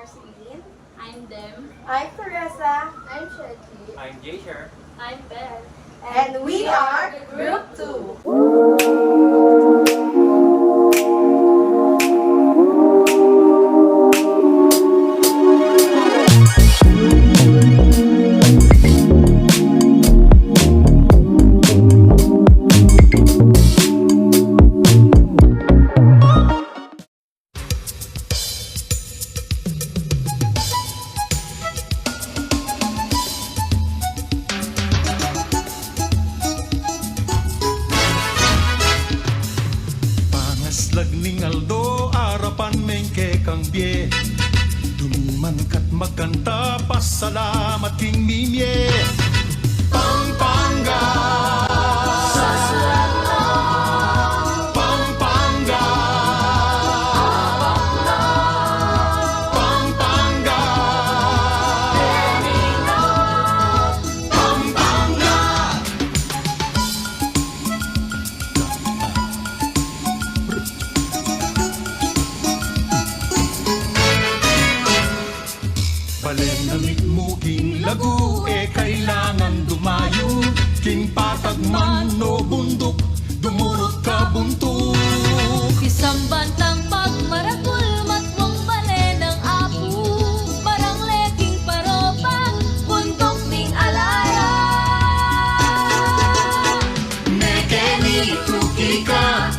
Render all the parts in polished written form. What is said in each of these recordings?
Marceline. I'm Dem. I'm Teresa. I'm Shetty. I'm Jaysher. I'm Belle. And we are Group 2. Lagning aldo, arapan mengke kang bie Dumiman kat magkanta, pasalamat king mimye Pampanga Pampanga Pampanga Pampanga Balen na mitmuging lagu, kailangan dumayo King patagman no bundok, dumurot ka buntok Isang bantang pagmarakul, matwang bale ng apu. Parang leking paropa, bundok ning alaya. Mekeni tuki ka,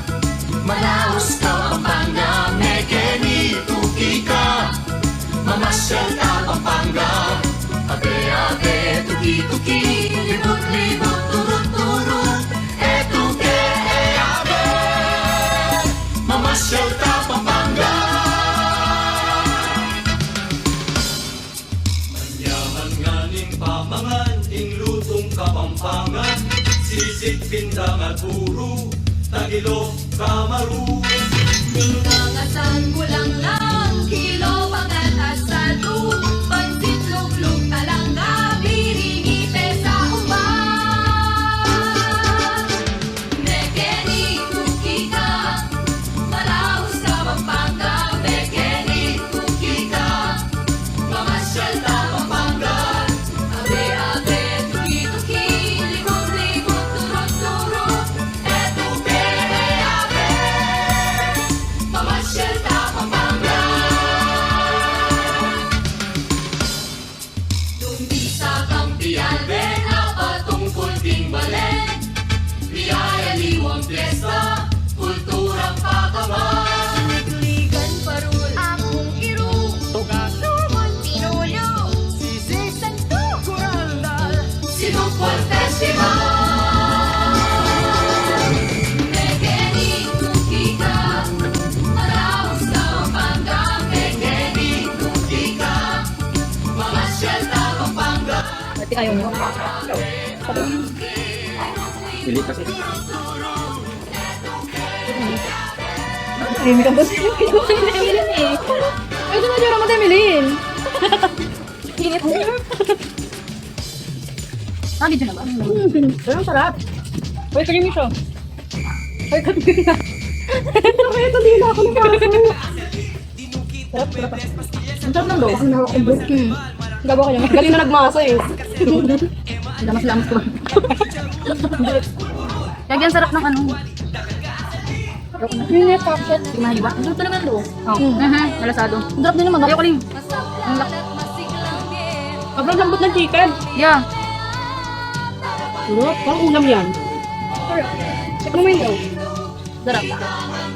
Manaus ka Pampanga Mekeni tuki ka, mamasyal ka Pampanga Abe-abe, tuki-tuki, libut-libut, turut-turut Etuke, e-abe, mamasyal ka Pampanga Manyaman nga ning pamangan, ing lutong kapampangan. Sisig, pindang at puro, tagilo, kamaru. Minangasan mo lang, kilo pangat asado. Pansit, luglog, talangga, biringi, pesa, uman. Mekeni, tuki ka, Manaus ka Pampanga. Mekeni, tuki ka, mamasyal ka Pampanga. Abe-abe, tuki-tuki, likot-likot, turot-turot. Etuke, e-abe, mamasyal ka Pampanga. Lumbisa kang pialbe, napatungkol ding balen. Biyaya liwang piyesta, kulturang pakaman. Ligan parul, akong iru, Sumon Pinulyo, Sisig Santo Coraldal, Sinupol Festival. Mekeni, tuki ka, Manaus ka Pampanga. Mekeni, tuki ka, mamasyal ka Pampanga. Pati kayo mo. Pili kasi. Ay, may kabos. Kinuha ni Emilyn eh. Ay, ito na dyan naman Emilyn. Init mo. Video na ba? Pero ang sarap. Uy, creamy siya. Uy, creamy na. Ay, ito din ako ng kaso. Sarap, sarap. Ang sarap ng dough. Ang hawak ng brook. Gawa ka niya. Galing na nagmasa eh. Lamas-lamas ko. Lagyan sarap ng ano. Yung net caption. Di ba? Ang sarap talaga ng dough. Oo. Malasado. Ang sarap din naman. Ayaw ko rin. Ang laki. Sobrang lambot ng chicken. Yeah. Sarap. Parang ulam yan. Check mo yung dough. Sarap.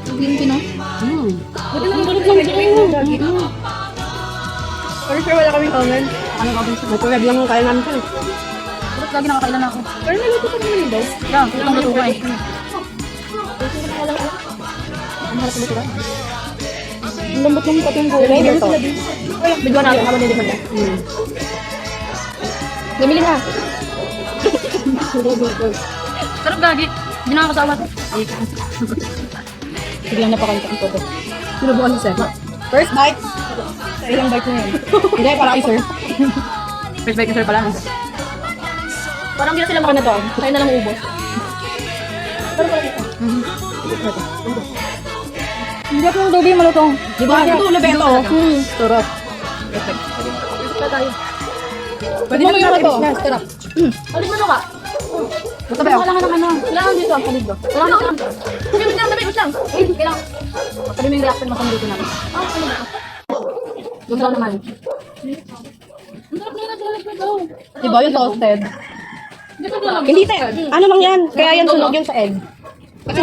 Hindi no? Buti naman sarap lang ito. Pero sure wala kaming comment. Ano ka din sa nagpagab lang ang kaya namin ito. Sarap lagi nakakailan ako. Pero naluto pa naman yung dough. Yeah, itong luto ko eh. Ang harap luto ka. Ang lambot ng pati yung gulay dito. Bigyan natin habang hindi man yan. Gamili na. Sarap gagi. Hindi na ako kasama. Bigyan na pa kayo sa photo. Sinubukan si Seth. First bite. Ilang bite na yun. Hindi, para kay sir. First bite ni sir pala. Parang hindi na sila makan na to. Tayo na lang ubos. Pero pala ito. Hindi ako yung dobi malutong. Di ba? Ito, labeto. Sarap. Perfect. Ito tayo. Pwede na yung ito. Yes, sarap. Alis mo ka. Basta ba yun? Kailangan ng ano. Kailangan dito ang palid do. Kailangan ng ano. Wait lang, wait lang. Kailangan. Pwede mo yung reaction mo sa dito natin. Ano ba? Doon daw naman. Ang sarap na daw. Diba yung toasted? Hindi, te. Ano lang yan? Kaya yan sunog yun sa egg. Kasi